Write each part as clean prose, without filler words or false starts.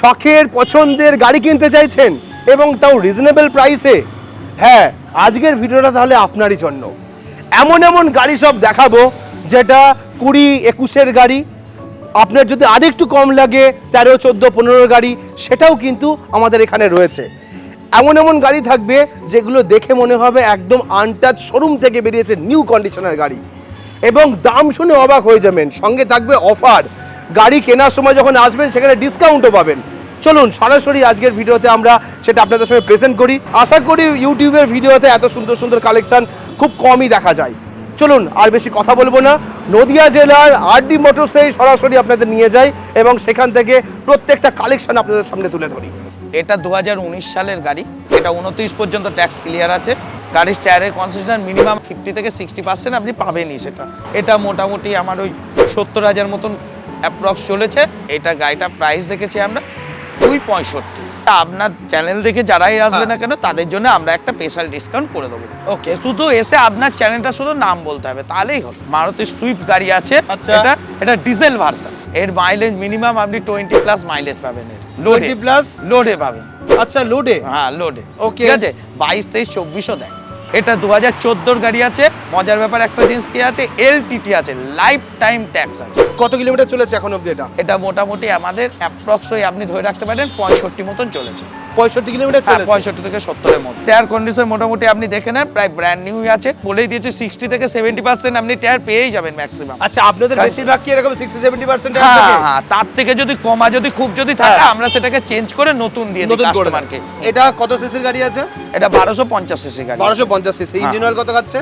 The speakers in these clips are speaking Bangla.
শখের পছন্দের গাড়ি কিনতে চাইছেন এবং তাও রিজনেবল প্রাইসে, হ্যাঁ আজকের ভিডিওটা তাহলে আপনারই জন্য। এমন এমন গাড়ি সব দেখাবো যেটা 20-21-এর গাড়ি, আপনার যদি আরেকটু কম লাগে 13-14-15 গাড়ি, সেটাও কিন্তু আমাদের এখানে রয়েছে। এমন এমন গাড়ি থাকবে যেগুলো দেখে মনে হবে একদম আনটাচ শোরুম থেকে বেরিয়েছে, নিউ কন্ডিশনের গাড়ি, এবং দাম শুনে অবাক হয়ে যাবেন। সঙ্গে থাকবে অফার, গাড়ি কেনার সময় যখন আসবেন সেখানে ডিসকাউন্টও পাবেন। চলুন সরাসরি আজকের ভিডিওতে আমরা সেটা আপনাদের সামনে প্রেজেন্ট করি। আশা করি ইউটিউবের ভিডিওতে এত সুন্দর সুন্দর কালেকশন খুব কমই দেখা যায়। চলুন আর বেশি কথা বলবো না, নদিয়া জেলার আরডি মোটরসেই সরাসরি আপনাদের নিয়ে যাই এবং সেখান থেকে প্রত্যেকটা কালেকশন আপনাদের সামনে তুলে ধরি। এটা 2019 সালের গাড়ি, এটা 29 পর্যন্ত ট্যাক্স ক্লিয়ার আছে। গাড়ির টায়ারের কনসেশন মিনিমাম 50 থেকে 60% আপনি পাবেনই সেটা। এটা মোটামুটি আমার ওই 70,000 মতন অ্যাপ্রক্স চলেছে। এটা গাড়িটা প্রাইস দেখেছি আমরা 265। আপনার চ্যানেল দেখে যারাই আসবে না কেন তাদের জন্য আমরা একটা স্পেশাল ডিসকাউন্ট করে দেবো। ওকে, শুধু এসে আপনার চ্যানেলটা শুধু নাম বলতে হবে, তাহলেই হলো। মারুতি সুইফট গাড়ি আছে, এটা ডিজেল ভার্সন। এর মাইলেজ মিনিমাম আপনি 20+ মাইলেজ পাবেন। এর লোডে প্লাস লোডে পাবেন। আচ্ছা, লোডে? হ্যাঁ, লোডে। ওকে, ঠিক আছে, 22, 23, 24ও দেয়। এটা 2014-র গাড়ি আছে। মজার ব্যাপার একটা জিনিস কি আছে, এলটিটি আছে, লাইফ টাইম ট্যাক্স আছে। কত কিলোমিটার চলেছে এখন অবধি এটা? এটা মোটামুটি আমাদের অ্যাপ্রক্স আপনি ধরে রাখতে পারেন 65 মতন চলেছে। 65 কিলোমিটার চলেছে? 65 থেকে 70-এর মধ্যে। টায়ার কন্ডিশন মোটামুটি আপনি দেখে নেন, প্রায় ব্র্যান্ড নিউ আছে। বলেই দিয়েছে 60 থেকে 70% আপনি টায়ার পেয়েই যাবেন ম্যাক্সিমাম। আচ্ছা, আপনাদের বেশিরভাগ কি এরকম 60-70% টায়ার থাকে? হ্যাঁ, তার থেকে যদি কমা যদি খুব যদি থাকে আমরা সেটাকে চেঞ্জ করে নতুন দিয়ে দিই কাস্টমারকে। এটা কত সিসির গাড়ি আছে? এটা 1250 সিসি গাড়ি। 1250 সিসি। ইঞ্জিন অয়েল কত খাচ্ছে?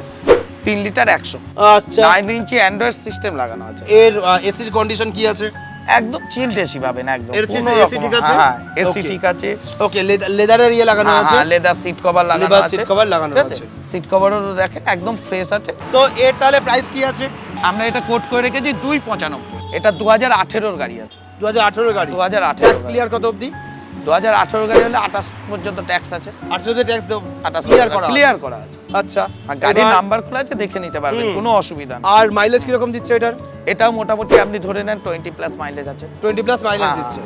3 লিটার 100। আচ্ছা, 9 ইঞ্চি অ্যান্ড্রয়েড সিস্টেম লাগানো আছে। এর এসির কন্ডিশন কি আছে? একদম চিলড এসি পাবেন একদম। এর এসি ঠিক আছে? হ্যাঁ, এসি ঠিক আছে। ওকে, লেদারের ইয়ে লাগানো আছে? হ্যাঁ, লেদার সিট কভার লাগানো আছে। সিট কভার লাগানো আছে। সিট কভারও দেখেন একদম ফ্রেশ আছে। তো এর তাহলে প্রাইস কি আছে? আমরা এটা কোট করে রেখেছি 295। এটা 2018-র গাড়ি আছে। 2018 গাড়ি? 2018 ট্যাক্স ক্লিয়ার কত অবধি? 2018 গাড়ি হলে 28 পর্যন্ত ট্যাক্স আছে। 28 তে ট্যাক্স দেব? 28 ক্লিয়ার করা আছে। আচ্ছা, আর গাড়ির নাম্বার খোলা আছে, দেখে নিতে পারবেন, কোনো অসুবিধা নেই। আর মাইলেজ কি রকম দিচ্ছে এটার? এটাও মোটামুটি আপনি ধরে নেন 20+ মাইলেজ আছে। 20+ মাইলেজ দিচ্ছে।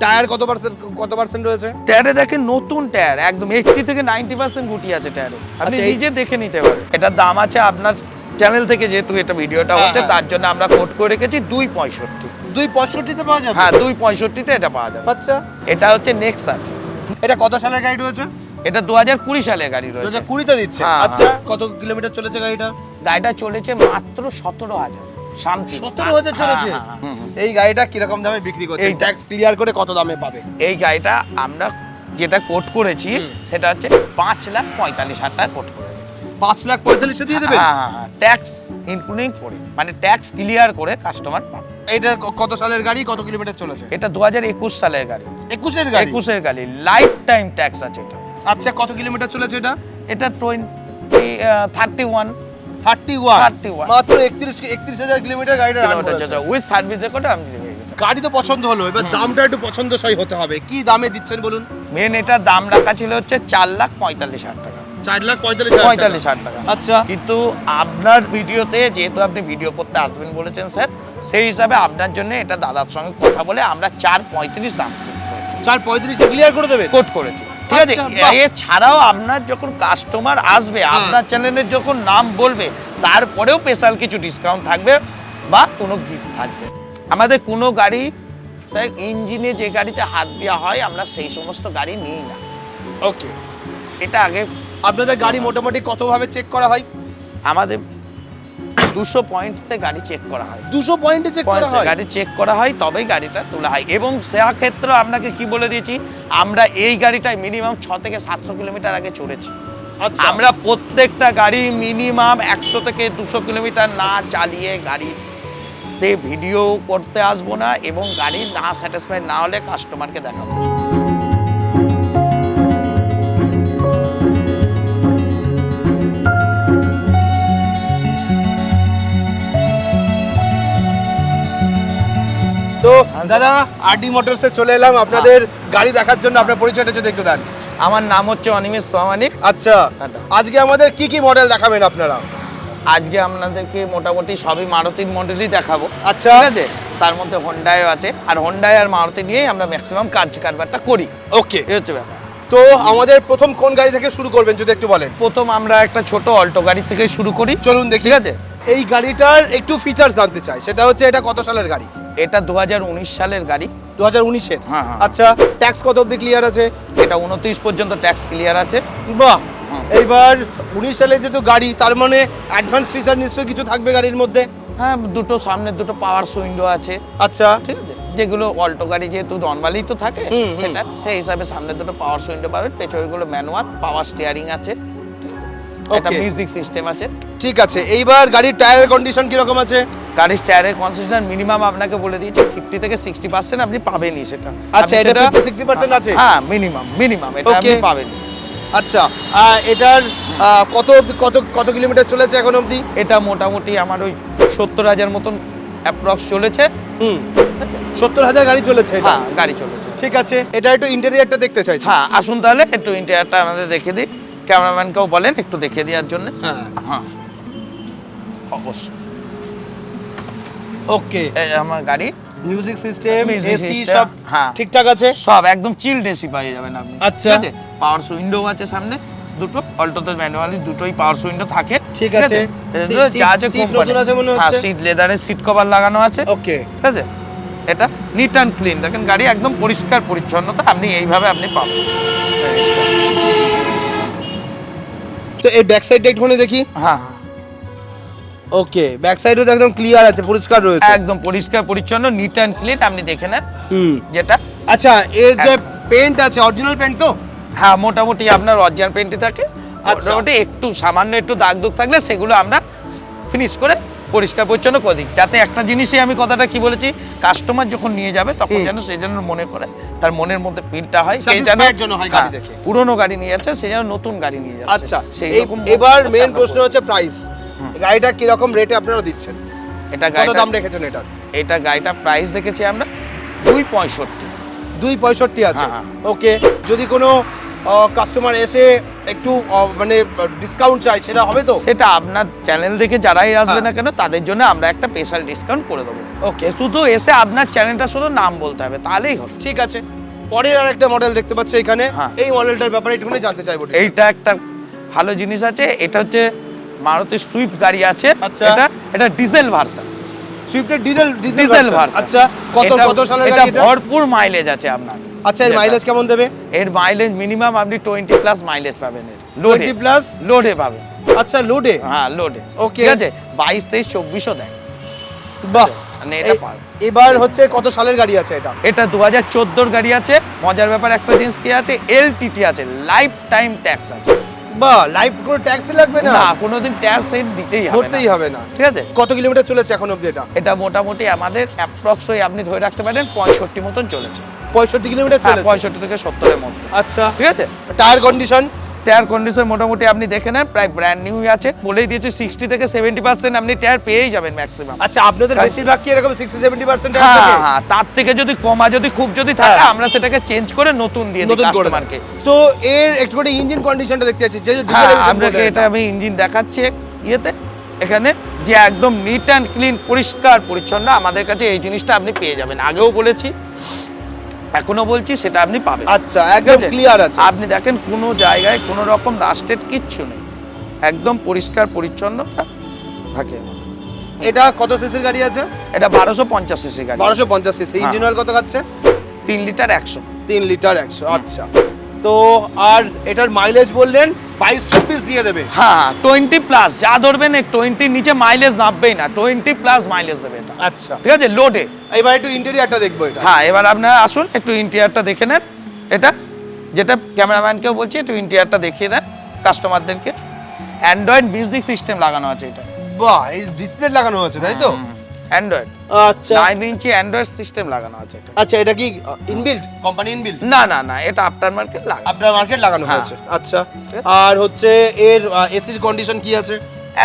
টায়ার কত পার্সেন্ট রয়েছে? টায়ারে দেখেন নতুন টায়ার, একদম 80 থেকে 90% গুটি আছে টায়ারে। আপনি নিজে দেখে নিতে পারেন। এটার দাম আছে আপনার চ্যানেল থেকে, যেহেতু এটা ভিডিওটা হচ্ছে তার জন্য আমরা কোট করে রেখেছি 265। 265 তে পাওয়া যাবে? হ্যাঁ, 265 তে এটা পাওয়া যাবে। আচ্ছা, এটা হচ্ছে নেক্সান। এটা কত সালের গাড়ি রয়েছে? এটা 2020 সালের গাড়ি রয়েছে। 2020 তে দিচ্ছে? হ্যাঁ, আচ্ছা, কত কিলোমিটার চলেছে গাড়িটা? গাড়িটা চলেছে মাত্র 17,000। শান্তি 17,000 চলেছে? এই গাড়িটা কিরকম দামে বিক্রি করছে? এই ট্যাক্স ক্লিয়ার করে কত দামে পাবে? এই গাড়িটা আমরা যেটা কোট করেছি সেটা হচ্ছে 5,45,000 টাকা কোট করে। 5,45,000 দিয়ে দেবেন? হ্যাঁ, ট্যাক্স ইনক্লুডিং করে, মানে ট্যাক্স ক্লিয়ার করে কাস্টমার পাবে। এটা কত সালের গাড়ি, কত কিলোমিটার চলেছে? এটা 2021 সালের গাড়ি। 21 এর গাড়ি? 21 এর গাড়ি, লাইফ টাইম ট্যাক্স আছে এটা। আচ্ছা, কত কিলোমিটার চলেছে এটা? এটা 31 মাত্র 31,000 কিলোমিটার গাড়িটা রান করেছে উইথ সার্ভিস রেকর্ড। আমি গাড়ি তো পছন্দ হলো, এবার দামটা একটু পছন্দসই হতে হবে। কি দামে দিচ্ছেন বলুন? মেন এটা দাম রাখা ছিল হচ্ছে 4,45,000 টাকা। 4,45,000 টাকা। আচ্ছা, কিন্তু আপনার ভিডিওতে যেহেতু আপনি ভিডিও করতে আসবেন বলেছেন স্যার, সেই হিসাবে আপনার জন্য এটা দাদার সঙ্গে কথা বলে আমরা 4,35 দাম 4,35 ক্লিয়ার করে দেবে? কোট করেছি, ঠিক আছে। এছাড়াও আপনার যখন কাস্টমার আসবে, আপনার চ্যানেলের যখন নাম বলবে, তারপরেও স্পেশাল কিছু ডিসকাউন্ট থাকবে বা কোনো গিফট থাকবে। আমাদের কোনো গাড়ি স্যার ইঞ্জিনে যে গাড়িতে হাত দেওয়া হয় আমরা সেই সমস্ত গাড়ি নিই না। ওকে, এটা আগে আপনাদের গাড়ি মোটামুটি কতভাবে চেক করা হয়? আমাদের 200 পয়েন্টসে গাড়ি চেক করা হয়। 200 পয়েন্টে চেক করা হয়? গাড়ি চেক করা হয়, তবেই গাড়িটা তোলা হয়। এবং সেক্ষেত্রে আপনাকে কি বলে দিয়েছি, আমরা এই গাড়িটায় মিনিমাম 6 থেকে 700 কিলোমিটার আগে চড়েছি। আচ্ছা, আমরা প্রত্যেকটা গাড়ি মিনিমাম 100 থেকে 200 কিলোমিটার না চালিয়ে গাড়িতে ভিডিও করতে আসবো না, এবং গাড়ি না স্যাটিসফাই না হলে কাস্টমারকে দেখাবো। তো দাদা, আরডি মোটরসে চলে এলাম আপনাদের গাড়ি দেখার জন্য। আপনার পরিচয়টা যদি একটু দেন। আমার নাম হচ্ছে অনিমেষ প্রামাণিক। আচ্ছা, আজকে আমাদের কি কি মডেল দেখাবেন আপনারা? আজকে আপনাদেরকে মোটামুটি সবই মারুতির মডেলই দেখাবো। আচ্ছা, ঠিক আছে। তার মধ্যে হোন্ডাইও আছে, আর হোন্ডাই আর মারুতি নিয়েই আমরা ম্যাক্সিমাম কাজ কারবারটা করি। ওকে, এই হচ্ছে ব্যাপার। তো আমাদের প্রথম কোন গাড়ি থেকে শুরু করবেন যদি একটু বলেন? প্রথম আমরা একটা ছোট অল্টো গাড়ি থেকে শুরু করি। চলুন দেখি। ঠিক আছে, এই গাড়িটার একটু ফিচার্স জানতে চাই, সেটা হচ্ছে এটা কত সালের গাড়ি? এটা 2019 সালের গাড়ি। 2019-এর? হ্যাঁ, হ্যাঁ। আচ্ছা, ট্যাক্স কত অবধি ক্লিয়ার আছে? এটা 29 পর্যন্ত ট্যাক্স ক্লিয়ার আছে। বাহ, হুম। এইবার 19 সালে যেহেতু গাড়ি, তার মানে অ্যাডভান্স ফিচার নিশ্চয়ই কিছু থাকবে গাড়ির মধ্যে? হ্যাঁ, দুটো সামনে দুটো পাওয়ার উইন্ডো আছে। আচ্ছা, ঠিক আছে, যেগুলো অল্টো গাড়ি যেহেতু নর্মালি তো থাকে, হুম। সেটা সেই হিসাবে সামনে দুটো পাওয়ার উইন্ডো পাবেন, পেছনেরগুলো ম্যানুয়াল, পাওয়ার স্টিয়ারিং আছে। ঠিক আছে, একটা Okay. মিউজিক সিস্টেম আছে। ঠিক আছে। এইবার গাড়ির টায়ারের কন্ডিশন কিরকম আছে? গাড়ির টায়ারের কনসিস্টেন্ট মিনিমাম আপনাকে বলে দিয়েছি 50 থেকে 60% আপনি পাবেনই সেটা। আচ্ছা, আপনি এটা সেটা- 50-60% আছে? হ্যাঁ, মিনিমাম এটা আপনি Okay. পাবেন। আচ্ছা, এটার কত কত কত কিলোমিটার চলেছে এখন অবধি? এটা মোটামুটি আমার ওই 70,000 মতন অ্যাপ্রক্স চলেছে। 70,000 গাড়ি চলেছে এটা? হ্যাঁ, গাড়ি চলেছে। ঠিক আছে, এটা একটু ইন্টেরিয়রটা দেখতে চাইছি। হ্যাঁ, আসুন তাহলে একটু ইন্টেরিয়রটা আমাদের দেখে দিই। ক্যামেরাম্যানকেও বলেন একটু দেখে দেওয়ার জন্য। হ্যাঁ, হ্যাঁ, অবশ্যই। ওকে। এই আমার গাড়ি, music system, Music AC system, সব হ্যাঁ। ঠিকঠাক আছে? সব একদম চিলড এসি পেয়ে যাবেন আপনি। আচ্ছা। ঠিক আছে, পাওয়ার উইন্ডো আছে সামনে দুটো, অল্টোতে ম্যানুয়ালি দুটোই পাওয়ার উইন্ডো থাকে। ঠিক আছে। এগুলো যা আছে সিট কোম্পানি। নতুন আছে মনে হ্যাঁ, হচ্ছে? সিট লেদারের সিট কভার লাগানো আছে। ওকে। ঠিক আছে, এটা নিট অ্যান্ড ক্লিন, দেখেন গাড়ি একদম পরিষ্কার পরিচ্ছন্নতা আপনি এইভাবে আপনি পাবেন। তো এই ব্যাক সাইডটা একটুখানি দেখি। হ্যাঁ, ওকে, ব্যাক সাইডও তো একদম ক্লিয়ার আছে, পরিষ্কার রয়েছে। একদম পরিষ্কার পরিচ্ছন্ন, নিট অ্যান্ড ক্লিন, আপনি দেখে নেন হুম। যেটা। আচ্ছা, এর যে পেইন্ট আছে অরিজিনাল পেইন্ট তো? হ্যাঁ, মোটামুটি আপনার অরিজিনাল পেইন্টই থাকে। আচ্ছা। মোটামুটি একটু সামান্য একটু দাগ দুগ থাকলে সেগুলো আমরা ফিনিশ করে পরিষ্কার পরিচ্ছন্ন করে দিই, যাতে একটা জিনিসই আমি কথাটা কি বলেছি, কাস্টমার যখন নিয়ে যাবে তখন যেন সেই জন্য মনে করে, তার মনের মধ্যে ফিলটা হয় সেই যেন Satisfied যেন হয় গাড়ি দেখে। পুরনো গাড়ি নিয়ে যাচ্ছে সে যেন নতুন গাড়ি নিয়ে যাচ্ছে। আচ্ছা, সেই রকম এবার মনোভাবটা মেন আমরা প্রশ্ন করি। হচ্ছে প্রাইস। গাড়িটা কি রকম রেটে আপনারা দিচ্ছেন? এটা কত গাড়িটা দাম রেখেছেন এটার? এটা গাড়িটা প্রাইস দেখেছি আমরা 265। 265 আছে? হ্যাঁ, হ্যাঁ। ওকে, যদি কোনো কাস্টমার এসে একটু মানে ডিসকাউন্ট চাই, সেটা হবে তো? সেটা আপনার চ্যানেল দেখে যারাই আসবে হ্যাঁ। না কেন তাদের জন্য আমরা একটা স্পেশাল ডিসকাউন্ট করে দেবো। ওকে, শুধু এসে আপনার চ্যানেলটা শুধু নাম বলতে হবে, তাহলেই হবে। ঠিক আছে। পরের আরেকটা মডেল দেখতে পাচ্ছি এখানে। হ্যাঁ। এই মডেলটার ব্যাপারে একটুখানি জানতে চাইবো। এইটা একটা ভালো জিনিস আছে, এটা হচ্ছে মারুতি সুইফট গাড়ি আছে। আচ্ছা। এটা ডিজেল ভার্সন। সুইফটের ডিজেল ডিজেল ভার্সন। আচ্ছা, কত সালের এটা গাড়ি এটা? ভরপুর মাইলেজ আছে আপনার। আচ্ছা, এর যেটা- মাইলেজ কেমন দেবে? এর মাইলেজ মিনিমাম আপনি 20+ মাইলেজ পাবেন এর লোডে। 20+? লোডে পাবেন। আচ্ছা, লোডে? হ্যাঁ, লোডে। Okay. ঠিক আছে, 22, 23, 24ও দেয়। বাহ, মানে এটা পাবেন। এবার হচ্ছে কত সালের গাড়ি আছে এটা? এটা 2014 গাড়ি আছে। মজার ব্যাপার একটা জিনিস কি আছে, এলটিটি আছে, লাইফ টাইম ট্যাক্স আছে। বাহ, লাইফ কোনো ট্যাক্সই লাগবে না? না, কোনোদিন ট্যাক্স দিতেই হবে ধরতেই না। হবে না। ঠিক আছে, কত কিলোমিটার চলেছে এখন অবধি এটা? এটা মোটামুটি আমাদের অ্যাপ্রক্স আপনি ধরে রাখতে পারেন 65 মতন চলেছে। 65 কিলোমিটার হ্যাঁ, চলেছে? 65 থেকে 70 এর মধ্যে। আচ্ছা, ঠিক আছে, টায়ার কন্ডিশন? টায়ার কন্ডিশন মোটামুটি আপনি দেখে নেন, প্রায় ব্র্যান্ড নিউ আছে। বলেই দিয়েছি 60 থেকে 70% আপনি টায়ার পেয়েই যাবেন ম্যাক্সিমাম। আচ্ছা, আপনাদের বেশিরভাগ কি এরকম 60-70% টায়ার হ্যাঁ, থাকে? হ্যাঁ, তার থেকে যদি কমা যদি খুব যদি থাকে হ্যাঁ। আমরা সেটাকে চেঞ্জ করে নতুন দিয়ে দিই নতুন করে দেন। কাস্টমারকে। তো এর একটু করে ইঞ্জিন কন্ডিশনটা দেখতে যাচ্ছি, যে হ্যাঁ, ডিজেল এমিশন আপনাকে এটা আমি ইঞ্জিন দেখাচ্ছি ইয়েতে এখানে, যে একদম নিট অ্যান্ড ক্লিন, পরিষ্কার পরিচ্ছন্ন আমাদের কাছে এই জিনিসটা আপনি পেয়ে যাবেন। আগেও বলেছি, এখনো বলছি, সেটা আপনি পাবেন। আচ্ছা, ঠিক একদম আছে? ক্লিয়ার আছে। আপনি দেখেন কোনো জায়গায় কোনো রকম রাস্টেড কিচ্ছু নেই, একদম পরিষ্কার পরিচ্ছন্নতা থাকে আমাদের। এটা কত সিসির গাড়ি আছে? এটা 1250 সিসি গাড়ি। 1250 সিসি। হ্যাঁ। ইঞ্জিন অয়েল কত খাচ্ছে? 3 লিটার 100। 3 লিটার 100। আচ্ছা, তো আর এটার মাইলেজ বললেন 22-24 দিয়ে দেবে? হ্যাঁ, 20+, যা ধরবেন 20-র নিচে মাইলেজ নামবেই না, 20+ মাইলেজ দেবে এটা। আচ্ছা, ঠিক আছে, লোডে। এবার একটু ইন্টেরিয়রটা দেখবো এটা। হ্যাঁ, এবার আপনারা আসুন একটু ইন্টেরিয়রটা দেখে নেন। এটা যেটা ক্যামেরাম্যানকেও বলছি একটু ইন্টেরিয়রটা দেখিয়ে দেন কাস্টমারদেরকে। অ্যান্ড্রয়েড মিউজিক সিস্টেম লাগানো আছে এটা। বাহ, এই ডিসপ্লে লাগানো আছে তাই তো? অ্যান্ড্রয়েড আচ্ছা 9 ইঞ্চি অ্যান্ড্রয়েড সিস্টেম লাগানো আছে এটা। আচ্ছা, এটা কি ইনবিল্ট, কোম্পানি ইনবিল্ট? না না না, এটা আফটার মার্কেট লাগানো। আপনার মার্কেট লাগানো হ্যাঁ। হয়েছে? আচ্ছা, ঠিক আছে। আর হচ্ছে এর এসির কন্ডিশন কি আছে?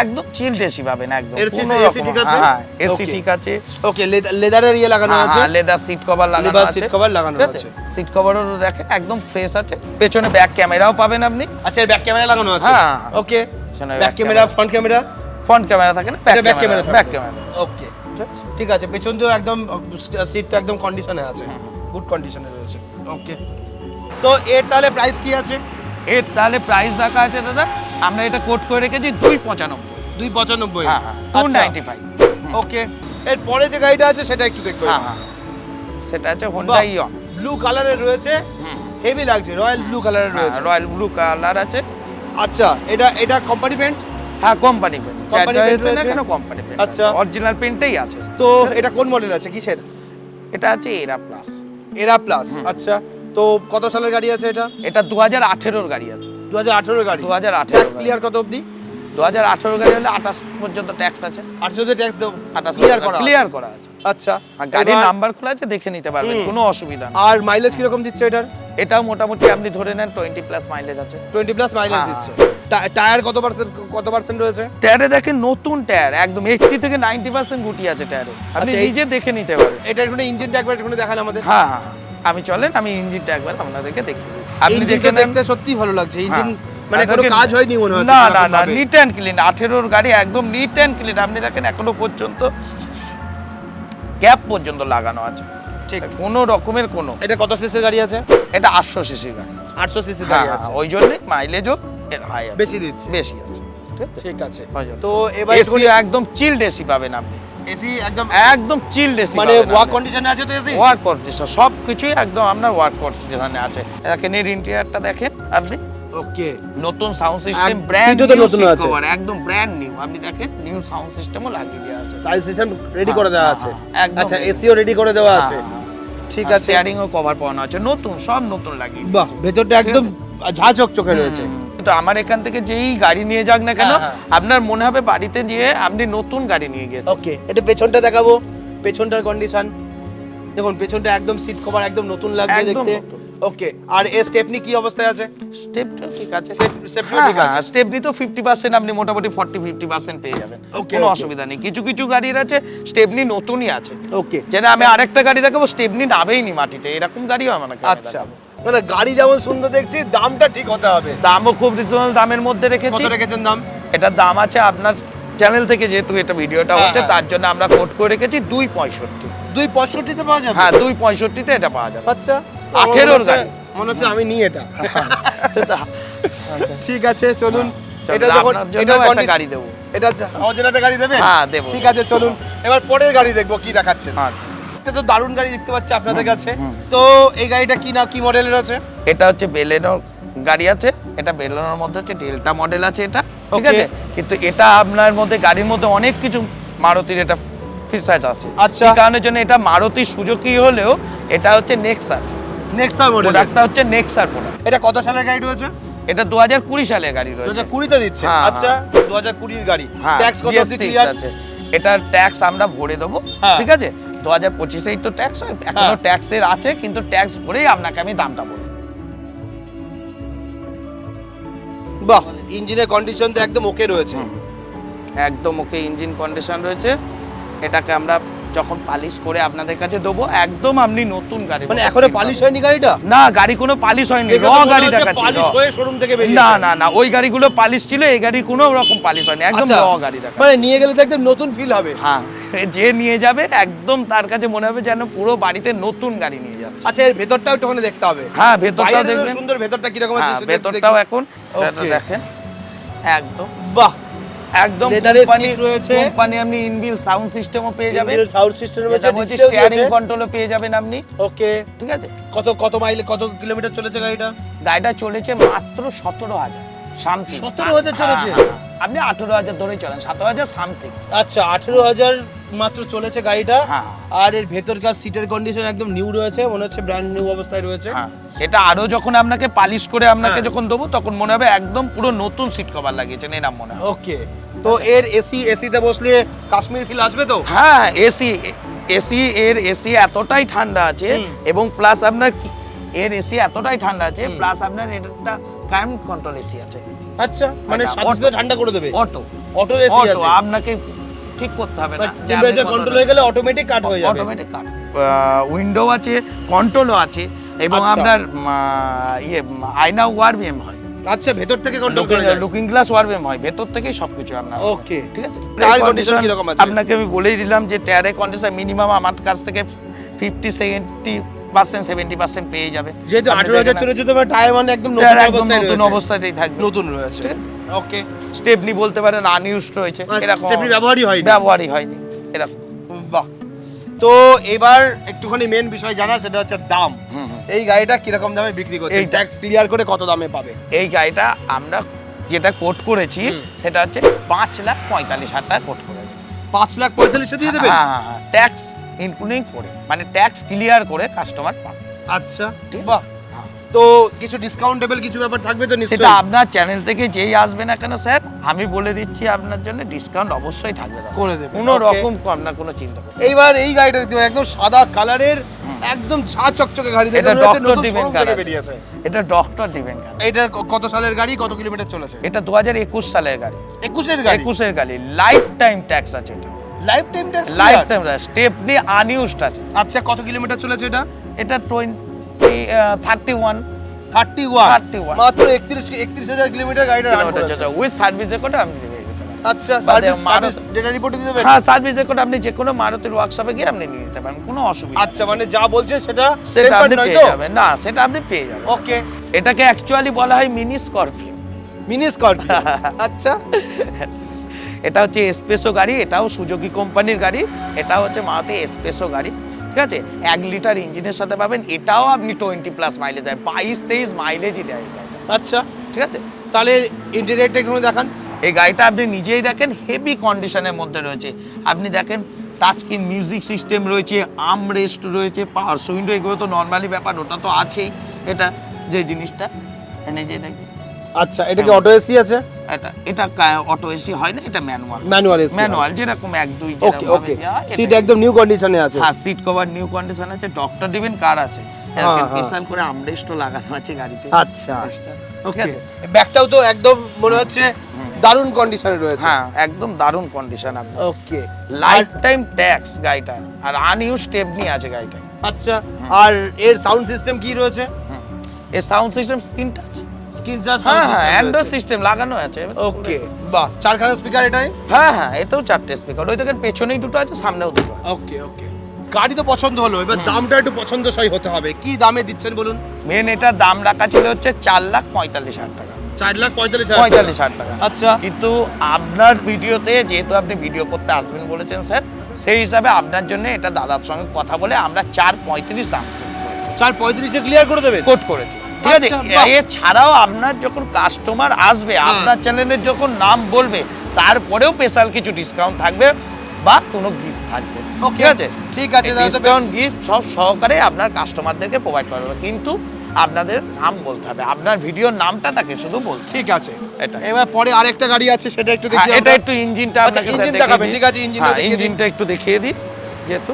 একদম চিলড এসি পাবেন একদম। এর কোনো AC রকম- ঠিক আছে? হ্যাঁ, এসি Okay. ঠিক আছে। ওকে, লেদারের ইয়ে লাগানো আছে? লেদার সিট কভার লাগানো Leather আছে। seat cover লাগানো ঠিক আছে। সিট কভারও দেখেন একদম ফ্রেশ আছে। পেছনে ব্যাক ক্যামেরাও পাবেন আপনি। আচ্ছা, এর ব্যাক ক্যামেরা লাগানো আছে? হ্যাঁ। ওকে, পেছনে back camera, front camera? Front camera থাকে না, এটা back camera থাকবে। Back camera. ওকে, ঠিক আছে। ঠিক আছে, পেছন দিয়েও একদম সিটটা একদম কন্ডিশনে আছে, গুড কন্ডিশনে রয়েছে। ওকে, তো এর তাহলে প্রাইস কি আছে? এর তাহলে প্রাইস রাখা আছে দাদা, আমরা এটা কোট করে রেখেছি 295। 295? হ্যাঁ হ্যাঁ 295। ওকে, এর পরে যে গাড়িটা আছে সেটা একটু দেখবো। হ্যাঁ হ্যাঁ, সেটা আছে হোন্ডা ইয়ন, ব্লু কালারের রয়েছে, হেভি লাগছে, রয়্যাল ব্লু কালারের রয়েছে। রয়্যাল ব্লু কালার আছে। আচ্ছা, এটা কোম্পানি পেন্ট? হ্যাঁ কোম্পানি পেন্ট, Company paint রয়েছে রয়েছে? কেন কোম্পানি পেন্ট। আচ্ছা। অরিজিনাল পেন্টেই আছে। তো এটা কোন মডেল আছে, কিসের? এটা আছে এরা প্লাস। এরা প্লাস, আচ্ছা। তো কত সালের গাড়ি আছে এটা? এটা 2018 গাড়ি আছে। 2018 গাড়ি। 2018 ট্যাক্স ক্লিয়ার কত অবধি? 2018 গাড়ি হলে 28 পর্যন্ত ট্যাক্স আছে। 800 তে ট্যাক্স দেব, 28 ক্লিয়ার করা আছে। আছে। আচ্ছা, আর গাড়ির এবার- নাম্বার খোলা আছে, দেখে নিতে পারবেন, কোনো অসুবিধা নেই। আর মাইলেজ কিরকম দিচ্ছে এটার? এটাও মোটামুটি আপনি ধরে নেন 20 প্লাস মাইলেজ আছে। 20 প্লাস মাইলেজ হ্যাঁ। দিচ্ছে। টায়ার কত পার্সেন্ট রয়েছে? টায়ারে দেখেন নতুন টায়ার, একদম 80 থেকে 90% গুটি আছে টায়ারে, আপনি আচ্ছা, নিজে দেখে নিতে পারেন। এটা একটু ইঞ্জিনটা একবার একটু দেখান আমাদের। হ্যাঁ হ্যাঁ, আমি চলেন আমি ইঞ্জিনটা একবার আপনাদেরকে দেখিয়ে দিই। আপনি ইঞ্জিনটা দেখে নেন। দেখতে সত্যি ভালো লাগছে। ইঞ্জিন হ্যাঁ। মানে কোনো আপনাকে- কাজ হয়নি মনে হচ্ছে। না না সেরকম না, ভাবে। Neat and clean. 18 গাড়ি একদম নিট অ্যান্ড ক্লিন। আপনি দেখেন এখনো পর্যন্ত ক্যাপ পর্যন্ত লাগানো আছে, ঠিক। কোনো রকমের কোনো। এটা কত সিসির গাড়ি আছে? এটা 800 সিসির গাড়ি আছে। 800 সিসির হ্যাঁ গাড়ি হ্যাঁ, আছে। ওই জন্যই মাইলেজও এর হাই আছে, বেশি দিচ্ছে। বেশি আছে। ঠিক আছে, ঠিক আছে। ওই জন্য। তো এবার এসি একদম চিল্ড এসি পাবেন আপনি, এসি একদম একদম চিল্ড এসি মানে ওয়ার্ক কন্ডিশনে আছে তো এসি? ওয়ার্ক কন্ডিশন সব কিছুই একদম আপনার ওয়ার্ক কন্ডিশনে আছে। দেখেন এর ইন্টেরিয়রটা দেখেন আপনি, ওকে। নতুন সাউন্ড সিস্টেম, আর ব্র্যান্ড সিটও তো নিউ নতুন সিট আছে। কভার, একদম ব্র্যান্ড নিউ। আপনি দেখেন নিউ সাউন্ড সিস্টেমও লাগিয়ে দেওয়া আছে। সাইজ সিস্টেম রেডি করে দেওয়া আছে। একদম আচ্ছা, ready। এসিও রেডি করে দেওয়া আছে। ঠিক আছে। স্টিয়ারিং ও কভার পাওয়া আছে নতুন, সব নতুন লাগিয়ে বাহ, দিয়েছে। ভেতরটা একদম ঝা চকচকে রয়েছে। তো আমার এখান থেকে যেই গাড়ি নিয়ে যাক না কেন, হ্যাঁ, হ্যাঁ। আপনার মনে হবে বাড়িতে গিয়ে আপনি নতুন গাড়ি নিয়ে গেছেন। ওকে, এটা পেছনটা দেখাবো। পেছনটার কন্ডিশন দেখুন, পেছনটা একদম সিট কভার একদম নতুন লাগছে একদম দেখতে। নতুন। ওকে, আর এর স্টেপনি কি অবস্থায় আছে? স্টেপটা ঠিক আছে, স্টেপনিও ঠিক আছে। স্টেপনি তো 50% আপনি মোটামুটি 40-50% পেয়ে যাবেন, Okay, কোনো okay. অসুবিধা নেই। কিছু কিছু গাড়ির আছে স্টেপনি নতুনই আছে, ওকে, যেটা আমি আরেকটা গাড়ি দেখাবো স্টেপনি নাবেই নি মাটিতে, এরকম গাড়িও আমার কাছে আচ্ছা। মানে গাড়ি যেমন সুন্দর দেখছি, দামটা ঠিক হতে হবে। দামও খুব রিজনেবল দামের মধ্যে রেখেছি। কত রেখেছেন দাম? এটার দাম আছে আপনার চ্যানেল থেকে, যেহেতু এটা ভিডিওটা হ্যাঁ, হচ্ছে হ্যাঁ। তার জন্য আমরা কোট করে রেখেছি 265। 265 তে পাওয়া যাবে? হ্যাঁ 265-তে এটা পাওয়া যাবে। আচ্ছা, 18 গাড়ি। মনে হচ্ছে আমি নিই এটা। সেটা ঠিক আছে, চলুন। চলুন, এটা যখন আপনার জন্য এটার একটা condition- গাড়ি দেবো। এটা অরিজিনাল গাড়ি দেবেন? হ্যাঁ, দেবো। ঠিক আছে, চলুন এবার পরের গাড়ি দেখবো কি দেখাচ্ছেন। আচ্ছা। এটা তো দারুণ গাড়ি দেখতে পাচ্ছি আপনাদের কাছে। তো এই গাড়িটা কি না কি মডেলের আছে? এটা হচ্ছে বেলেনোর গাড়ি আছে, এটা বেলেনোর মধ্যে হচ্ছে ডেল্টা মডেল আছে এটা, ঠিক Okay. আছে। কিন্তু এটা আপনার মধ্যে গাড়ির মধ্যে অনেক কিছু মারুতির এটা ফিচার্স আছে। আচ্ছা। এই কারণের জন্য এটা মারুতি সুজুকি হলেও এটা হচ্ছে নেক্সার নেক্সা মডেল। প্রোডাক্টটা হচ্ছে নেক্সার প্রোডাক্ট। এটা কত সালের গাড়ি রয়েছে? এটা 2020 সালের গাড়ি রয়েছে। 2020 তে দিচ্ছে? হ্যাঁ, আচ্ছা, 2020 এর গাড়ি। হ্যাঁ, ট্যাক্স কত GST অবধি ক্লিয়ার? আছে। এটার ট্যাক্স আমরা ভরে দেবো, হ্যাঁ। ঠিক আছে। 2025-এই তো ট্যাক্স হয়, এখনো হ্যাঁ। ট্যাক্সের আছে, কিন্তু ট্যাক্স ভরেই আপনাকে আমি দামটা বলবো। বাহ, ইঞ্জিনের কন্ডিশন তো একদম ওকে রয়েছে। একদম ওকে ইঞ্জিন কন্ডিশন রয়েছে। এটাকে আমরা যখন পালিশ করে আপনাদের কাছে দেবো, একদম আপনি নতুন গাড়ি মানে মতো এখনো feel পালিশ পাবেন। হয়নি গাড়িটা? না, গাড়ি কোনো পালিশ হয়নি, দেখে র তো মনে গাড়ি হচ্ছে দেখাচ্ছি, পালিশ raw। হয়ে শোরুম থেকে বেরিয়েছে। না না না, ওই গাড়িগুলো পালিশ ছিল, এই গাড়ি কোনো রকম পালিশ হয়নি, একদম আচ্ছা, র গাড়ি দেখাচ্ছি। মানে নিয়ে গেলে তো একদম নতুন ফিল হবে। হ্যাঁ, যে নিয়ে যাবে একদম তার কাছে মনে হবে যেন পুরো বাড়িতে নতুন গাড়ি নিয়ে যাচ্ছে। আচ্ছা, এর ভেতরটাও একটুখানি দেখতে হবে। হ্যাঁ, ভেতরটাও বাইরে তো দেখবেন। সুন্দর, ভেতরটা কিরকম আছে হ্যাঁ, সেটা একটু ভেতরটাও দেখি। এখন এটা Okay. দেখেন, একদম বাহ, একদম Leather-এর seat রয়েছে। কোম্পানি আপনি ইনবিল সাউন্ড সিস্টেমও পেয়ে যাবেন, সাউন্ড সিস্টেম রয়েছে, যেটা বলছি ডিসপ্লেও স্টিয়ারিং দিয়েছে। কন্ট্রোলও পেয়ে যাবেন আপনি, ওকে, ঠিক আছে। কত মাইল কত কিলোমিটার চলেছে গাড়িটা? গাড়িটা চলেছে মাত্র 17,000 সামথিং। 17,000 চলেছে? আপনি 18,000 ধরেই চলেন, 17,000 সামথিং। আচ্ছা, 18,000 মাত্র চলেছে গাড়িটা। হ্যাঁ। আর এর ভেতরকার সিটের কন্ডিশন একদম নিউ রয়েছে, মনে হচ্ছে ব্র্যান্ড নিউ অবস্থায় রয়েছে। হ্যাঁ, এটা আরো যখন আপনাকে পালিশ করে আপনাকে হ্যাঁ। যখন দেবো, তখন মনে হবে একদম পুরো নতুন সিট কভার লাগিয়েছেন, এরকম মনে হবে। ওকে, তো এর এসিতে বসলে কাশ্মীর ফিল আসবে তো? হ্যাঁ, এসি এতটাই ঠান্ডা আছে, এবং প্লাস আপনার এর এসি এতটাই ঠান্ডা আছে, প্লাস আপনার এটা ক্লাইমেট কন্ট্রোল এসি আছে। আচ্ছা, মানে এটা সাথে সাথে ঠান্ডা করে দেবে? অটো অটো এসি অটো, আছে? আপনাকে ঠিক করতে হবে না, টেম্পারেচার কন্ট্রোল হয়ে গেলে অটোমেটিক কাট হয়ে যাবে? অটোমেটিক কাট। উইন্ডো আছে, কন্ট্রোলও আছে, এবং আচ্ছা। আপনার আয়না ওয়ারবিএম হয়। আচ্ছা, ভেতর থেকে কন্ট্রোল করা যায়। লুকিং গ্লাস ওয়ারবেম হয়, ভেতর থেকেই সবকিছু আপনার ওকে, ঠিক আছে। টায়ার কন্ডিশন কি রকম আছে? আপনাকে আমি বলেই দিলাম যে টায়ারের কন্ডিশন মিনিমাম আমার কাছ থেকে 50-70% পেয়ে যাবে। যেহেতু 18,000 চলে যেতে পারে, টায়ার মানে একদম টায়ার নতুন একদম অবস্থায় নতুন রয়েছে। অবস্থাতেই থাকবে, নতুন রয়েছে। ওকে, স্টেপনি বলতে পারেন আনইউজড রয়েছে, এরকম স্টেপনি ব্যবহারই হয়নি। ব্যবহারই হয়নি এরকম। বাহ। তো এবার একটুখানি মেন বিষয় জানা, সেটা হচ্ছে দাম। এই গাড়িটা কিরকম দামে বিক্রি করছে? এই ট্যাক্স ক্লিয়ার করে কত দামে পাবে? এই গাড়িটা আমরা যেটা কোট করেছি সেটা হচ্ছে 5,45,000 টাকা কোট করে 5,45,000 দিয়ে দেবেন? হ্যাঁ, ট্যাক্স ইনক্লুডিং করে, মানে ট্যাক্স ক্লিয়ার করে কাস্টমার পাবে। আচ্ছা, ঠিক বাহ। তো কিছু ডিসকাউন্টেবল কিছু ব্যাপার থাকবে তো সেটা নিশ্চয়ই? আপনার চ্যানেল থেকে যেই আসবে না কেন স্যার, আমি বলে দিচ্ছি আপনার জন্য ডিসকাউন্ট অবশ্যই থাকবে, করে দেবেন। কোনো Okay. রকম আপনার কোনো চিন্তা করতে হবে না। এইবার এই গাড়িটা দেখতে পাবেন, একদম সাদা কালারের, একদম ঝা চকচকে গাড়ি। দেখে এটা মনে হচ্ছে ডক্টর নতুন ডিভেন showroom কার থেকে আছে। বেরিয়েছে। এটা ডক্টর ডিভেন কার। এটা কত সালের গাড়ি, কত কিলোমিটার চলেছে? এটা 2021 সালের গাড়ি। 21 এর গাড়ি? 21 এর গাড়ি, লাইফ টাইম ট্যাক্স আছে এটা, life time tax? Life time Stepney unused আছে। আচ্ছা, কত কিলোমিটার চলেছে এটা? এটা 31 31 মাত্র 31,000 কিলোমিটার গাড়িটা রান কিলোমিটার করেছে। উইথ সার্ভিস রেকর্ড আমি দিয়ে দিতে পারি। আচ্ছা, বাদে সার্ভিস ডেটা রিপোর্ট দিয়ে দেবেন? হ্যাঁ, সার্ভিস রেকর্ড আপনি যে কোনো মারুতির ওয়ার্কশপে গিয়ে আপনি নিয়ে নিতে পারেন, কোনো অসুবিধা আচ্ছা, নেই। মানে যা বলছে সেটা সেটা tempered আপনি নয় পেয়ে তো? যাবেন, না সেটা আপনি পেয়ে যাবেন। ওকে, এটাকে অ্যাকচুয়ালি বলা হয় মিনি স্করপিও। Mini Scorpio. আচ্ছা, এটা হচ্ছে এসপেসো গাড়ি, এটাও সুজুকি কোম্পানির গাড়ি, এটা হচ্ছে মারুতি এসপেসো গাড়ি, ঠিক আছে। 1 লিটার ইঞ্জিনের সাথে পাবেন, এটাও আপনি 20+ মাইলেজ দেয়, 22-23 মাইলেজই দেয় এই গাড়িটা, আচ্ছা, ঠিক আছে। তাহলে ইন্টেরিয়রটা একটু দেখান। এই গাড়িটা আপনি নিজেই দেখেন হেভি কন্ডিশনের মধ্যে রয়েছে। আপনি দেখেন টাচ স্ক্রিন মিউজিক সিস্টেম রয়েছে, আর্মরেস্ট রয়েছে, পাওয়ার উইন্ডো, এগুলো তো নর্মালি ব্যাপার, ওটা তো আছেই। এটা যে জিনিসটা এনে যে দেখেন, আচ্ছা, এটা কি অটো এসি আছে? এটা অটো এসি হয় না, এটা ম্যানুয়াল। Manual AC. ম্যানুয়াল যেরকম 1-2 ওকে, ওকে। সিট একদম নিউ কন্ডিশনে আছে? হ্যাঁ, সিট কভার নিউ কন্ডিশন আছে, ডক্টর ডিভেন কার আছে, স্পেশাল করে আর্মরেস্টও লাগানো আছে গাড়িতে। আচ্ছা, ঠিক ওকে। আছে। ব্যাগটাও তো একদম মনে হচ্ছে দারুণ কন্ডিশনে রয়েছে। হ্যাঁ, একদম দারুণ কন্ডিশন আপনার। ওকে, লাইফ টাইম ট্যাক্স গাড়িটা, আর আনইউজ স্টেপনি আছে গাড়িটা। আচ্ছা, আর এর সাউন্ড সিস্টেম কি রয়েছে? এর sound system screen touch. Screen touch? হ্যাঁ হ্যাঁ, অ্যান্ড্রয়েড সিস্টেম লাগানো আছে। ওকে, বাহ। 4খানা স্পিকার এটাই? হ্যাঁ, এটাও 4টে স্পিকার, ওই দেখেন পেছনেই দুটো আছে, সামনেও দুটো আছে। ওকে, ওকে। গাড়ি তো পছন্দ হলো, এবার দামটা একটু পছন্দসই হতে হবে। কি দামে দিচ্ছেন বলুন? মেন এটার দাম রাখা ছিল হচ্ছে 4,45,000 টাকা। 4,45,000 টাকা। আচ্ছা, কিন্তু আপনার ভিডিওতে যেহেতু আপনি ভিডিও করতে আসবেন বলেছেন স্যার, সেই হিসাবে আপনার জন্য এটা দাদার সঙ্গে কথা বলে আমরা 4,35 দাম 4,35 ক্লিয়ার করে দেবেন? কোট করেছি, ঠিক আছে। আচ্ছা, বাহ। এছাড়াও আপনার যখন কাস্টমার আসবে, আপনার চ্যানেলের যখন নাম বলবে, তারপরেও স্পেশাল কিছু ডিসকাউন্ট থাকবে বা কোনো গিফট থাকবে, ঠিক আছে। ঠিক আছে, দাদা, ডিসকাউন্ট গিফট সব সহকারে আপনার কাস্টমারদেরকে প্রোভাইড করা হবে, কিন্তু আপনাদের নাম বলতে হবে, আপনার ভিডিওর নামটা তাকে শুধু বলছে। ঠিক আছে। এটা এবার পরে আরেকটা গাড়ি আছে, সেটা একটু দেখি। এটা একটু ইঞ্জিনটা আচ্ছা, আপনাকে ইঞ্জিন স্যার দেখাবেন, দেখিয়ে ঠিক আছে, ইঞ্জিনটা হ্যাঁ, দেখিয়ে দিন। ইঞ্জিনটা একটু দেখিয়ে দিই যেহেতু।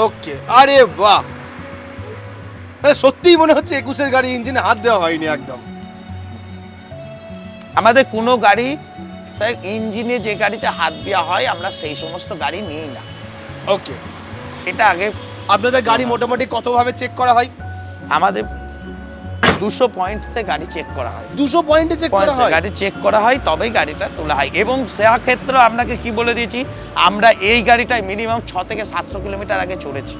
ওকে, আরে বাহ, সত্যিই মনে হচ্ছে 21 এর গাড়ি, ইঞ্জিনে হাত দেওয়া হয়নি একদম। আমাদের কোনো গাড়ি স্যার ইঞ্জিনে যে গাড়িতে হাত দেওয়া হয়, আমরা সেই সমস্ত গাড়ি নিই না। ওকে, এটা আগে আপনাদের গাড়ি মোটামুটি কত ভাবে চেক করা হয়? আমাদের 200 পয়েন্টসে গাড়ি চেক করা হয়। 200 পয়েন্টে চেক করা হয়? গাড়ি চেক করা হয়, তবেই গাড়িটা তোলা হয়। এবং সেক্ষেত্রে আপনাকে কি বলে দিয়েছি, আমরা এই গাড়িটায় মিনিমাম 6 থেকে 700 কিলোমিটার আগে চলেছি।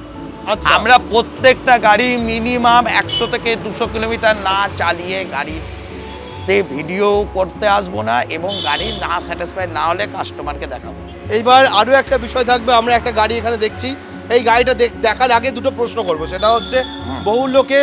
আচ্ছা, আমরা প্রত্যেকটা গাড়ি মিনিমাম 100 থেকে 200 কিলোমিটার না চালিয়ে গাড়িতে ভিডিও করতে আসবো না, এবং গাড়ি না স্যাটিসফাই না হলে কাস্টমারকে দেখাবো। এইবার আরো একটা বিষয় থাকবে, আমরা একটা গাড়ি এখানে দেখছি, এই গাড়িটা দেখার আগে দুটো প্রশ্ন করবো। সেটা হচ্ছে, বহু লোকে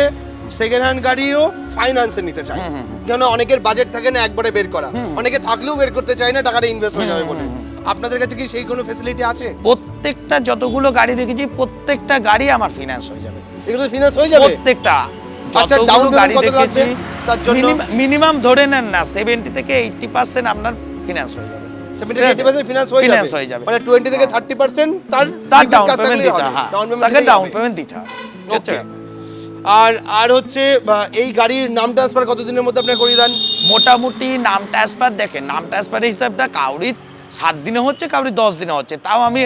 সেকেন্ড হ্যান্ড গাড়িও ফাইন্যান্সে নিতে চায়, কেন অনেকের বাজেট থাকে না একবারে বের করা, অনেকে থাকলেও বের করতে চায় না, টাকাটা ইনভেস্ট হয়ে যাবে বলে। আপনাদের কাছে কি সেই কোনো ফ্যাসিলিটি আছে? প্রত্যেকটা যতগুলো গাড়ি দেখেছি, প্রত্যেকটা গাড়ি আমার ফিনান্স হয়ে যাবে। এগুলো ফিনান্স হয়ে যাবে? প্রত্যেকটা আচ্ছা, যতগুলো ডাউন গাড়ি পেমেন্ট কত লাগবে দেখেছি, তার জন্য? মিনিমাম ধরে নেন না 70 থেকে 80% আপনার ফিনান্স হয়ে যাবে। 70 থেকে 80% ফিনান্স হয়ে Finance হয়ে যাবে। মানে 20 থেকে 30% তার ডাউন কাজ পেমেন্ট থাকলেই দিতে হবে। হয়, ডাউন পেমেন্ট তাকে ডাউন পেমেন্ট দিতে হবে। ওকে। আর হচ্ছে এই গাড়ির নাম ট্রান্সফার কতদিনের মধ্যে আপনি করিয়ে দেন? মোটামুটি নাম ট্রান্সফার দেখেন, নাম ট্রান্সফারের হিসাবটা কাউরি 7 দিনে হচ্ছে, কাউরি 10 দিনে হচ্ছে, তাও আমি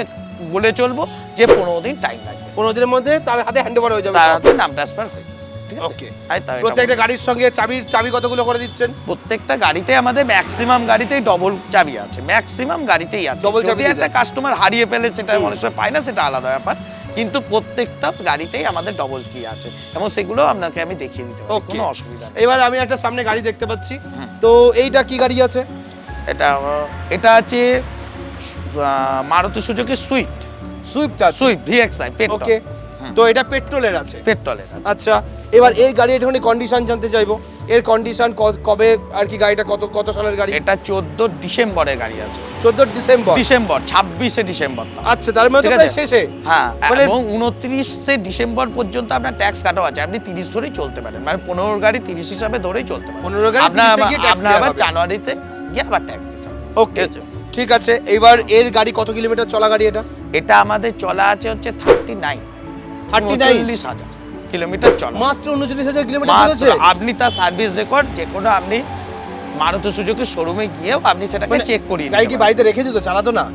বলে চলবো যে 15 দিন টাইম লাগবে। 15 দিনের মধ্যে তার হাতে হ্যান্ড ওভার হয়ে যাবে তার সব। হাতে নাম ট্রান্সফার হয়ে যাবে। ঠিক আছে ওকে তাই তো এটা প্রত্যেকটা গাড়ির সঙ্গে চাবি কতগুলো করে দিচ্ছেন? প্রত্যেকটা গাড়িতে আমাদের ম্যাক্সিমাম গাড়িতেই ডবল চাবি আছে, ম্যাক্সিমাম গাড়িতেই আছে। Double চাবি যদি দিয়ে একটা দেয়। কাস্টমার হারিয়ে ফেলে সেটা অনেক সময় পায় না, সেটা আলাদা ব্যাপার, কিন্তু প্রত্যেকটা গাড়িতেই আমাদের ডবল কি আছে এবং সেগুলো আপনাকে আমি দেখিয়ে দিতে পারি, Okay. কোনো অসুবিধা নেই। এবার আমি একটা সামনে গাড়ি দেখতে পাচ্ছি, তো এইটা কি গাড়ি আছে? এটা আছে Maruti Suzuki Swift Swift VXI petrol. Okay, তো এটা পেট্রোলের আছে। পেট্রোলের আছে। আচ্ছা, এবার এই গাড়ি একটুখানি কন্ডিশন জানতে চাইবো, এর কন্ডিশন কবে আর কি, গাড়িটা কত সালের গাড়ি? এটা 14 ডিসেম্বরের গাড়ি আছে। 14 ডিসেম্বর। 26শে ডিসেম্বর তো। আচ্ছা, তার মানে তো ঠিক প্রায় আছে? শেষে। হ্যাঁ, মানে- এবং 29শে ডিসেম্বর পর্যন্ত আপনার ট্যাক্স কাটাও আছে, আপনি 30 ধরেই চলতে পারেন, মানে 15 গাড়ি 30 হিসাবে ধরেই চলতে পারেন। 15 গাড়ি 30 এ গিয়ে tax আপনার দেওয়া আবার হবে। জানুয়ারিতে গিয়ে আবার ট্যাক্স দিতে হবে। ওকে, ঠিক আছে। এবার এর গাড়ি কত কিলোমিটার চলা গাড়ি এটা? এটা আমাদের চলা আছে হচ্ছে 39,000 কিলোমিটার চলা। মাত্র 39,000 কিলোমিটার মাত্র চলেছে। আপনি তার সার্ভিস রেকর্ড যে কোনো আপনি মারুতি সুজুকি শোরুমে গিয়েও আপনি সেটাকে মানে চেক করিয়ে গাড়ি কি নিতে পারেন। বাড়িতে রেখে দিত, চালাতো না?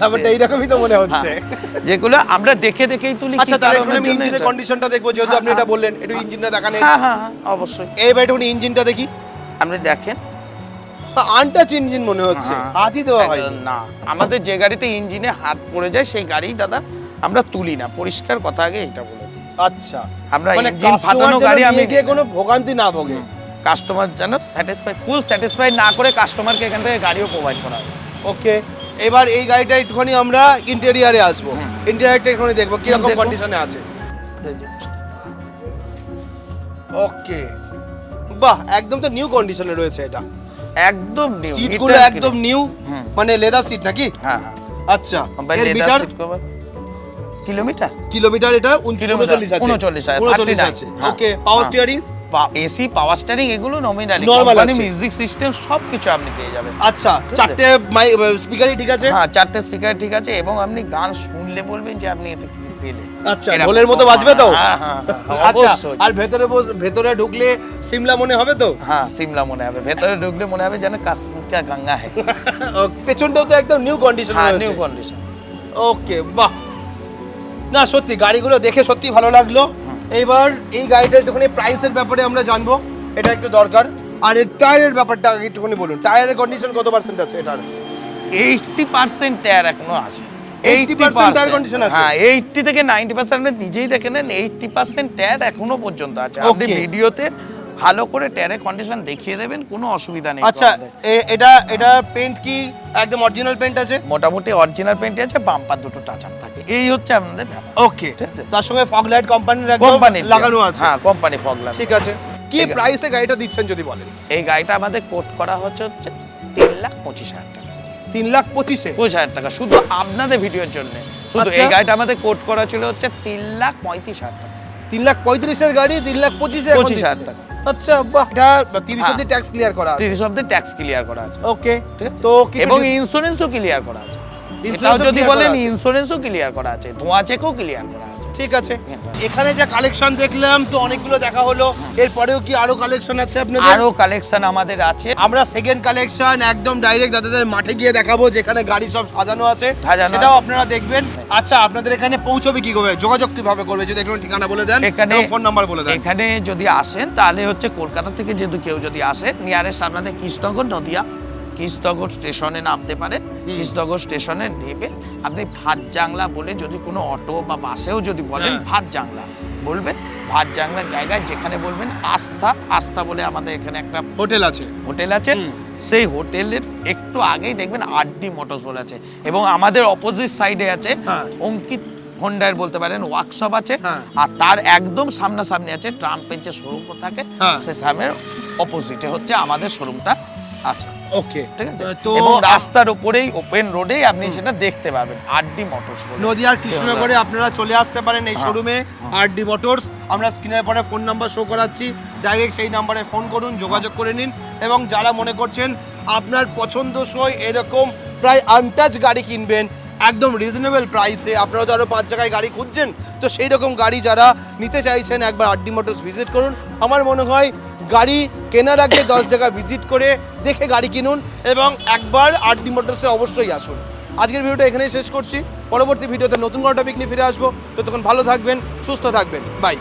ব্যাপারটা এইরকমই তো মনে হচ্ছে। হ্যাঁ, যেগুলো আমরা দেখেই তুলি। আচ্ছা, কি তাহলে কারণের আমি জন্য ইঞ্জিনের এটা? কন্ডিশনটা দেখবো, যেহেতু আপনি এটা বললেন, একটু ইঞ্জিনটা দেখান। হ্যাঁ হ্যাঁ হ্যাঁ, অবশ্যই। এইবার একটু ইঞ্জিনটা দেখি। আপনি দেখেন, আনটাচ ইঞ্জিন মনে হচ্ছে, হ্যাঁ, হাতই দেওয়া হয় একদম না। আমাদের যে গাড়িতে ইঞ্জিনে হাত পড়ে যায় সেই গাড়ি দাদা আমরা তুলি না, পরিষ্কার কথা আগে এটা বলে দিই। আচ্ছা, আমরা মানে ইঞ্জিন ফাটানো গাড়ি আমি গিয়ে কোনো ভোগান্তি না ভোগে। কাস্টমার যেন ফুল স্যাটিসফাইড না করে কাস্টমারকে এখান থেকে গাড়িও প্রোভাইড করা হয়। ওকে, এবার এই গাড়িটা একটুখানি আমরা ইন্টেরিয়ারে আসবো, ইন্টেরিয়ারটা একটুখানি দেখবো কিরকম দেখুন। কন্ডিশনে আছে। ওকে, বাহ, একদম তো নিউ কন্ডিশনে রয়েছে এটা। একদম নিউ, সিটগুলো একদম নিউ, মানে লেদার সিট নাকি? হ্যাঁ হ্যাঁ, আচ্ছা, এর মিটার কিলোমিটার কিলোমিটার এটা 39 আছে। 39 আছে। Okay, power steering, AC, power steering এগুলো নমিনালি, Normal কোম্পানি আছে। মিউজিক সিস্টেম সবকিছু আপনি পেয়ে যাবেন। আচ্ছা, ঠিক আছে। চারটে স্পিকারই ঠিক আছে। হ্যাঁ, 4টে স্পিকার ঠিক আছে এবং আপনি গান শুনলে বলবেন যে আপনি এটা কি পেলেন। আচ্ছা, এরকম। ঢোলের মতো বাজবে তো? হ্যাঁ হ্যাঁ হ্যাঁ, আচ্ছা, অবশ্যই। আর ভেতরে ঢুকলে সিমলা মনে হবে তো? হ্যাঁ, সিমলা মনে হবে, ভেতরে ঢুকলে মনে হবে যেন কাশ্মীর কা গঙ্গা হ্যাঁ। পেছনটাও তো একদম নিউ কন্ডিশন হ্যাঁ, রয়েছে। New condition. ওকে, বাহ, না সত্যি গাড়িগুলো দেখে সত্যি ভালো লাগলো। এবার এই গাড়িটার একটুখানি প্রাইসের ব্যাপারে আমরা জানবো, এটা একটু দরকার। আর এর টায়ারের ব্যাপারটা আগে একটুখানি বলুন, টায়ারের কন্ডিশন কত পার্সেন্ট আছে এটার? 80% টায়ার এখনো আছে। 80% টায়ার কন্ডিশন আছে? হ্যাঁ, 80 থেকে 90% আপনি নিজেই দেখে নেন, 80% টায়ার এখনো পর্যন্ত আছে। আপনি Okay. ভিডিওতে ভালো করে টায়ারের কন্ডিশন দেখিয়ে দেবেন, কোনো অসুবিধা নেই। আচ্ছা, আপনাদের। এটা পেন্ট কি একদম অরিজিনাল পেন্ট আছে? মোটামুটি অরিজিনাল পেন্ট আছে, বাম্পার দুটো টাচ আপ থাকে, এই হচ্ছে আপনাদের ব্যাপার। ওকে, ঠিক আছে। তার সঙ্গে ফগ লাইট কোম্পানির একদম কোম্পানির লাগানো আছে। হ্যাঁ, কোম্পানি ফগ ল্যাম্প। ঠিক আছে, কি ঠিক আছে। প্রাইসে গাড়িটা দিচ্ছেন যদি বলেন? এই গাড়িটা আমাদের কোট করা হচ্ছে 3,25,000 টাকা। 3,25,000-এ? 25,000 টাকা শুধু আপনাদের ভিডিওর জন্য। শুধু আচ্ছা। এই গাড়িটা আমাদের কোট করা ছিল হচ্ছে 3,35,000 টাকা। 3,35,000-এর গাড়ি 3,25,000 এখন 25,000 দিচ্ছে। টাকা। আচ্ছা, বাহ, এটা 30 হ্যাঁ। অব্দি ট্যাক্স ক্লিয়ার করা আছে। 30 অব্দি ট্যাক্স ক্লিয়ার করা আছে। ওকে, ঠিক আছে। তো কিছু এবং ইন্স্যুরেন্সও ক্লিয়ার করা আছে। Insurance সেটাও ও যদি clear বলেন করা আছে। ইন্স্যুরেন্সও ক্লিয়ার করা আছে, ধোঁয়া চেকও ক্লিয়ার করা আছে। ঠিক আছে। এখানে যে কালেকশন দেখলাম তো অনেকগুলো দেখা হলো, এরপরেও কি আরো কালেকশন আছে আপনাদের? আরো কালেকশন আমাদের আছে। আমরা সেকেন্ড কালেকশন একদম ডাইরেক্ট দাদাদের মাঠে গিয়ে দেখাবো, যেখানে গাড়ি সব সাজানো আছে, সাজানো সেটাও আছে। আপনারা দেখবেন। আচ্ছা, আপনাদের এখানে পৌঁছবে কি করে, যোগাযোগ কিভাবে করবে, যদি একটু ঠিকানা বলে দেন, এখানে ফোন নাম্বার বলে দেন। এখানে যদি আসেন তাহলে হচ্ছে কলকাতা থেকে যদি কেউ যদি আসে, নিয়ারেস্ট আপনাদের কৃষ্ণনগর নদিয়া, কৃষ্ণনগর স্টেশনে নামতে পারেন। কৃষ্ণনগর স্টেশনে নেবে আপনি ভাত জাংলা বলে যদি কোনো অটো বা বাসেও যদি বলেন হ্যাঁ। ভাত জাংলা বলবেন, ভাত জাংলার জায়গায় যেখানে বলবেন আস্থা বলে আমাদের এখানে একটা হোটেল আছে। হোটেল আছে, সেই হোটেলের একটু আগেই দেখবেন আরডি মোটরস বলে আছে এবং আমাদের অপোজিট সাইডে আছে হ্যাঁ। অঙ্কিত হোন্ডার বলতে পারেন ওয়ার্কশপ আছে। হ্যাঁ। আর তার একদম সামনাসামনি আছে ট্রাম্পের যে শোরুম থাকে, হ্যাঁ। সে সামনের অপোজিটে হচ্ছে আমাদের শোরুমটা আছে। ওকে, ঠিক আছে। তো এবং রাস্তার উপরেই ওপেন রোডেই আপনি সেটা দেখতে পারবেন, আরডি মোটরস বলে। নদিয়ার কৃষ্ণনগরে আপনারা চলে আসতে পারেন এই হ্যাঁ। শোরুমে, আরডি মোটরস। আমরা স্ক্রিনের পরে ফোন নাম্বার শো করাচ্ছি, ডাইরেক্ট সেই নাম্বারে ফোন করুন, যোগাযোগ করে নিন। এবং যারা মনে করছেন আপনার পছন্দসই এরকম প্রায় আনটাচ গাড়ি কিনবেন একদম রিজনেবল প্রাইসে, আপনারা তো আরও 5 জায়গায় গাড়ি খুঁজছেন, তো সেই রকম গাড়ি যারা নিতে চাইছেন একবার আরডি মোটরস ভিজিট করুন। আমার মনে হয় গাড়ি কেনার আগে 10 জায়গা ভিজিট করে দেখে গাড়ি কিনুন এবং একবার আরডি মোটরসে অবশ্যই আসুন। আজকের ভিডিওটা এখানেই শেষ করছি, পরবর্তী ভিডিওতে নতুন কোনো টপিক নিয়ে ফিরে আসবো। ততক্ষণ ভালো থাকবেন, সুস্থ থাকবেন, বাই।